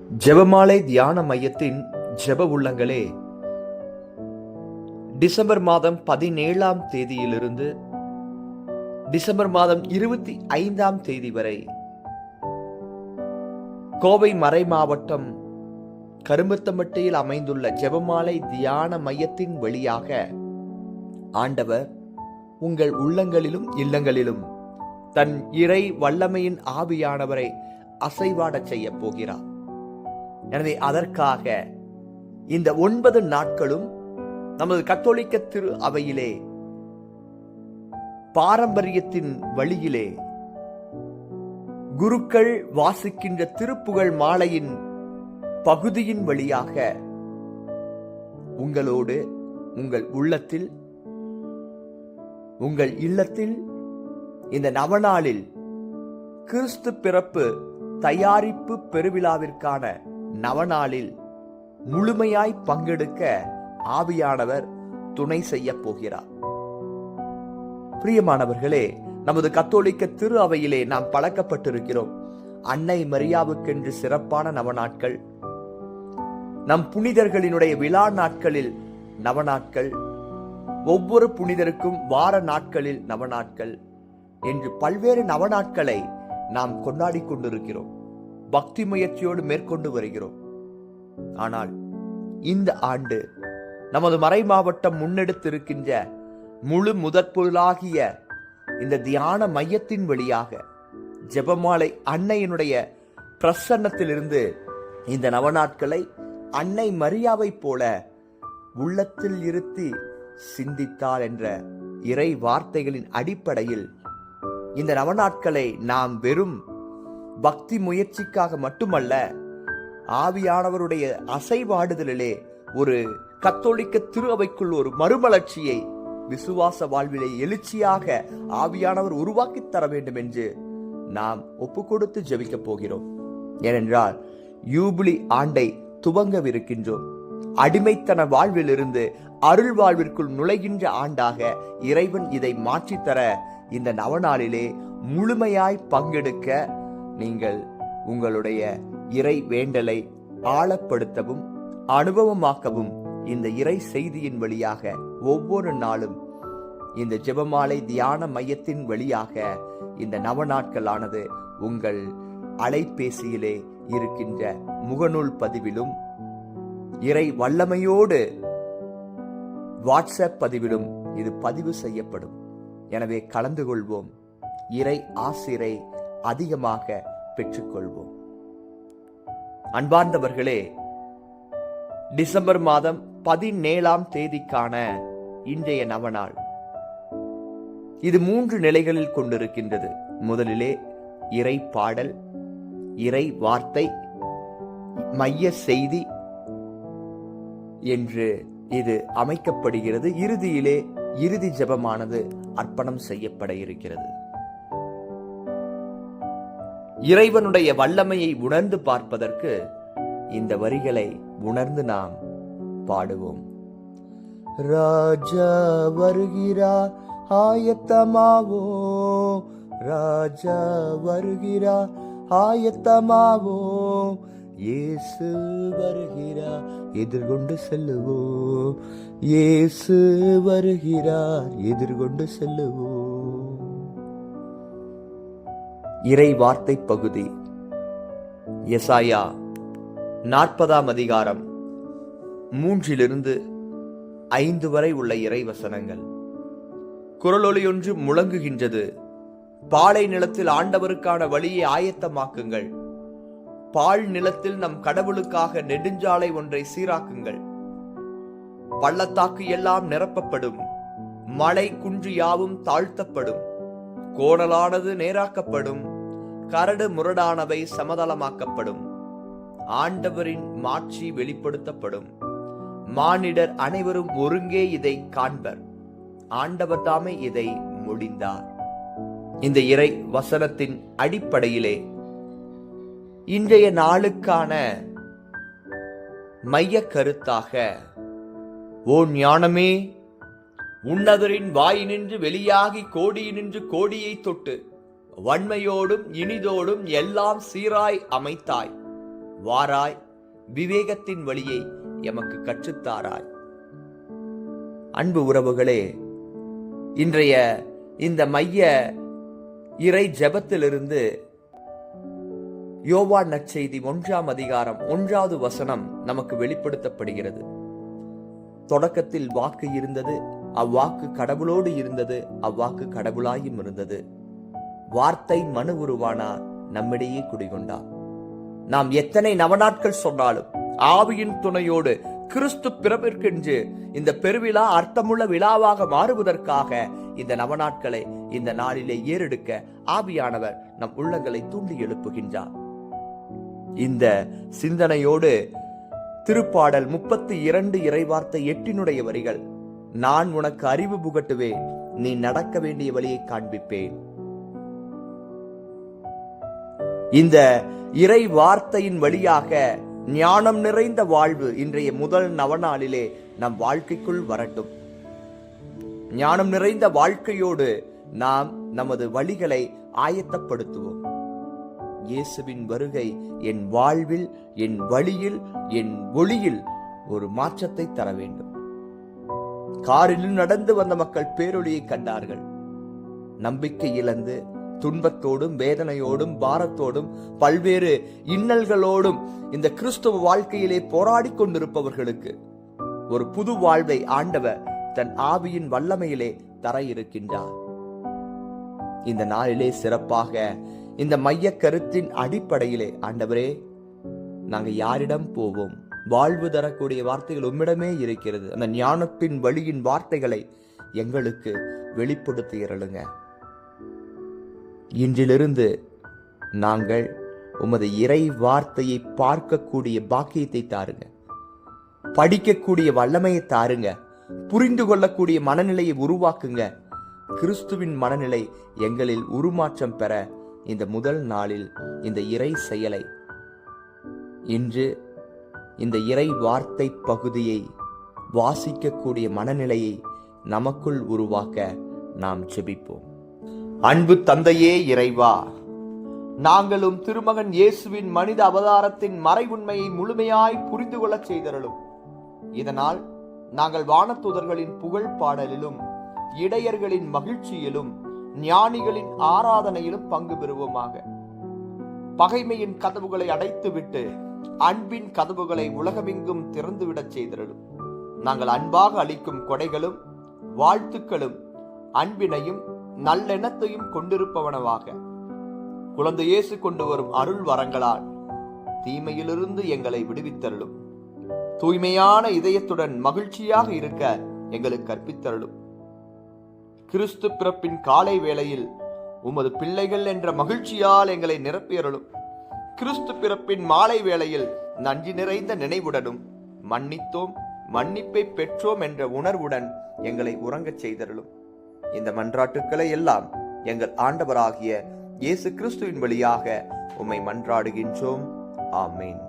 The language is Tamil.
ஜெபமாலை தியான மையத்தின் ஜெப உள்ளங்களே, டிசம்பர் மாதம் 17ஆம் தேதியிலிருந்து டிசம்பர் மாதம் 25ஆம் தேதி வரை கோவை மறை மாவட்டம் கரும்பத்தம்பட்டியில் அமைந்துள்ள ஜெபமாலை தியான மையத்தின் வழியாக ஆண்டவர் உங்கள் உள்ளங்களிலும் இல்லங்களிலும் தன் இறை வல்லமையின் ஆவியானவரை அசைவாடச் செய்ய போகிறார். எனவே அதற்காக இந்த 9 நாட்களும் நமது கத்தோலிக்க திரு அவையிலே பாரம்பரியத்தின் வழியிலே குருக்கள் வாசிக்கின்ற திருப்புகழ் மாலையின் பகுதியின் வழியாக உங்களோடு உங்கள் உள்ளத்தில் உங்கள் இல்லத்தில் இந்த நவநாளில் கிறிஸ்து பிறப்பு தயாரிப்பு பெருவிழாவிற்கான நவநாளில் முழுமையாய் பங்கெடுக்க ஆவியானவர் துணை செய்ய போகிறார். பிரியமானவர்களே, நமது கத்தோலிக்க திரு அவையிலே நாம் பழக்கப்பட்டிருக்கிறோம். அன்னை மரியாவுக்கென்று சிறப்பான நவநாட்கள், நம் புனிதர்களினுடைய விழா நாட்களில் நவநாட்கள், ஒவ்வொரு புனிதருக்கும் வார நாட்களில் நவநாட்கள் என்று பல்வேறு நவநாட்களை நாம் கொண்டாடி கொண்டிருக்கிறோம். பக்தி முயற்சியோடு மேற்கொண்டு வருகிறோம். ஆனால் இந்த ஆண்டு நமது மறை மாவட்டம் முன்னெடுத்திருக்கின்ற முழு முதற்பொருளாகிய இந்த தியான மையத்தின் வழியாக ஜெபமாலை அன்னையினுடைய பிரசன்னத்திலிருந்து இந்த நவநாட்களை அன்னை மரியாவை போல உள்ளத்தில் இருத்தி சிந்தித்தார் என்ற இறை வார்த்தைகளின் அடிப்படையில் இந்த நவநாட்களை நாம் வெறும் பக்தி முயற்சிக்காக மட்டுமல்ல, ஆவியானவருடைய அசைவாடுதலிலே ஒரு கத்தோலிக்க திரு அவைக்குள் ஒரு மறுமலர்ச்சியை விசுவாச வாழ்விலே எழுச்சியாக ஆவியானவர் உருவாக்கி தர வேண்டும் என்று நாம் ஒப்பு கொடுத்து ஜெபிக்க போகிறோம். ஏனென்றால் யூபிலி ஆண்டை துவங்கவிருக்கின்றோம். அடிமைத்தன வாழ்விலிருந்து அருள் வாழ்விற்குள் நுழைகின்ற ஆண்டாக இறைவன் இதை மாற்றித்தர இந்த நவநாளிலே முழுமையாய் பங்கெடுக்க நீங்கள் உங்களுடைய இறை வேண்டலை ஆழப்படுத்தவும் அனுபவமாக்கவும் இந்த இறை செய்தியின் வழியாக ஒவ்வொரு நாளும் இந்த ஜெபமாலை தியான மையத்தின் வழியாக இந்த நவநாட்களானது உங்கள் அலைபேசியிலே இருக்கின்ற முகநூல் பதிவிலும் இறை வல்லமையோடு வாட்ஸ்அப் பதிவிலும் இது பதிவு செய்யப்படும். எனவே கலந்து கொள்வோம். இறை ஆசிரை அதிகமாக பெற்றுக்கொள்வோம். அன்பார்ந்தவர்களே, டிசம்பர் மாதம் 17ஆம் தேதிக்கான இன்றைய நவநாள் இது 3 நிலைகளில் கொண்டிருக்கின்றது. முதலிலே இறை பாடல், இறை வார்த்தை, மைய செய்தி என்று இது அமைக்கப்படுகிறது. இறுதியிலே இறுதி ஜெபமானது அர்ப்பணம் செய்யப்பட இருக்கிறது. இறைவனுடைய வல்லமையை உணர்ந்து பார்ப்பதற்கு இந்த வரிகளை உணர்ந்து நாம் பாடுவோம். ராஜா வருகிறார், ஆயத்தமாவோ, ராஜா வருகிறார், ஆயத்தமாவோ, இயேசு வருகிறார், எதிர்கொண்டு செல்லுவோம், இயேசு வருகிறார், எதிர்கொண்டு செல்லுவோம். இறை வார்த்தை பகுதி எசாயா 40ஆம் அதிகாரம் 3 5 வரை உள்ள இறை வசனங்கள். குரலொலியொன்று முழங்குகின்றது, பாலை நிலத்தில் ஆண்டவருக்கான வழியை ஆயத்தமாக்குங்கள், பால் நிலத்தில் நம் கடவுளுக்காக நெடுஞ்சாலை ஒன்றை சீராக்குங்கள். பள்ளத்தாக்கு எல்லாம் நிரப்பப்படும், மலை குன்று யாவும் தாழ்த்தப்படும், கோணலானது நேராக்கப்படும், கரடு முரடானவை சமதளமாக்கப்படும். ஆண்டவரின் மாட்சி வெளிப்படுத்தப்படும், மானிடர் அனைவரும் ஒருங்கே இதை காண்பர், ஆண்டவர் தாமே இதை முடிந்தார். இந்த இறை வசனத்தின் அடிப்படையிலே இன்றைய நாளுக்கான மைய கருத்தாக, ஓ ஞானமே, உன்னதரின் வாயினின்று வெளியாகி கோடியினின்று கோடியை தொட்டு வன்மையோடும் இனிதோடும் எல்லாம் சீராய் அமைத்தாய். வாராய், விவேகத்தின் வழியை எமக்கு கற்றுத்தாராய். அன்பு உறவுகளே, இன்றைய இந்த மைய இறை ஜெபத்திலிருந்து யோவான் நற்செய்தி 1ஆம் அதிகாரம் 1வது வசனம் நமக்கு வெளிப்படுத்தப்படுகிறது. தொடக்கத்தில் வாக்கு இருந்தது, அவ்வாக்கு கடவுளோடு இருந்தது, அவ்வாக்கு கடவுளாயும் இருந்தது. வார்த்தை மனு உருவானார், நம்மிடையே குடிகொண்டார். நாம் எத்தனை நவநாட்கள் சொன்னாலும் ஆவியின் துணையோடு கிறிஸ்து பிறப்பிற்கென்று இந்த பெருவிழா அர்த்தமுள்ள விழாவாக மாறுவதற்காக இந்த நவநாட்களை இந்த நாளிலே ஏறெடுக்க ஆவியானவர் நம் உள்ளங்களை தூண்டி எழுப்புகின்றார். இந்த சிந்தனையோடு திருப்பாடல் 32 இறைவார்த்தை 8 வரிகள், நான் உனக்கு அறிவு புகட்டுவேன், நீ நடக்க வேண்டிய வழியை காண்பிப்பேன். இந்த இறை வார்த்தையின் வழியாக ஞானம் நிறைந்த வாழ்வு இன்றைய முதல் நவநாளிலே நம் வாழ்க்கைக்குள் வரட்டும். ஞானம் நிறைந்த வாழ்க்கையோடு நாம் நமது வழிகளை ஆயத்தப்படுத்துவோம். இயேசுவின் வருகை என் வாழ்வில், என் வழியில், என் ஒளியில் ஒரு மாற்றத்தை தர வேண்டும். காரில் நடந்து வந்த மக்கள் பேரொளியை கண்டார்கள். நம்பிக்கை இழந்து துன்பத்தோடும் வேதனையோடும் பாரத்தோடும் பல்வேறு இன்னல்களோடும் இந்த கிறிஸ்துவ வாழ்க்கையிலே போராடி கொண்டிருப்பவர்களுக்கு ஒரு புது வாழ்வை ஆண்டவர் தன் ஆவியின் வல்லமையிலே தர இருக்கின்றார். இந்த நாளிலே சிறப்பாக இந்த மைய கருத்தின் அடிப்படையிலே, ஆண்டவரே, நாங்க யாரிடம் போவோம்? வாழ்வு தரக்கூடிய வார்த்தைகள் உம்மிடமே இருக்கிறது. அந்த ஞானத்தின் வழியின் வார்த்தைகளை எங்களுக்கு வெளிப்படுத்தி இருளுங்க. இன்றிலிருந்து நாங்கள் உமது இறை வார்த்தையை பார்க்கக்கூடிய பாக்கியத்தை தாருங்க, படிக்கக்கூடிய வல்லமையை தாருங்க, புரிந்து கொள்ளக்கூடிய மனநிலையை உருவாக்குங்க. கிறிஸ்துவின் மனநிலை எங்களில் உருமாற்றம் பெற இந்த முதல் நாளில் இந்த இறை செயலை, இன்று இந்த இறை வார்த்தை பகுதியை வாசிக்கக்கூடிய மனநிலையை நமக்குள் உருவாக்க நாம் ஜெபிப்போம். அன்பு தந்தையே இறைவா, நாங்களும் திருமகன் இயேசுவின் மனித அவதாரத்தின் மறை உண்மையை முழுமையாய் புரிந்து கொள்ள செய்தருளும். இதனால் நாங்கள் வானதூதர்களின் புகழ் பாடலிலும், இடையர்களின் மகிழ்ச்சியிலும், ஞானிகளின் ஆராதனையிலும் பங்கு பெறுவோமாக. பகைமையின் கதவுகளை அடைத்துவிட்டு அன்பின் கதவுகளை உலகமெங்கும் திறந்துவிடச் செய்தருளும். நாங்கள் அன்பாக அளிக்கும் கொடைகளும் வாழ்த்துக்களும் அன்பினையும் நல்லெண்ணத்தையும் கொண்டிருப்பவனவாக. குழந்தை இயேசு கொண்டு வரும் அருள் வரங்களால் தீமையிலிருந்து எங்களை விடுவித்தருளும். தூய்மையான இதயத்துடன் மகிழ்ச்சியாக இருக்க எங்களுக்கு கற்பித்தருளும். கிறிஸ்து பிறப்பின் காலை வேளையில் உமது பிள்ளைகள் என்ற மகிழ்ச்சியால் எங்களை நிரப்பியருளும். கிறிஸ்து பிறப்பின் மாலை வேளையில் நன்றி நிறைந்த நினைவுடனும் மன்னித்தோம், மன்னிப்பை பெற்றோம் என்ற உணர்வுடன் எங்களை உறங்கச் செய்தருளும். இந்த மன்றாட்டுக்களை எல்லாம் எங்கள் ஆண்டவராகிய இயேசு கிறிஸ்துவின் வழியாக உம்மை மன்றாடுகின்றோம். ஆமேன்.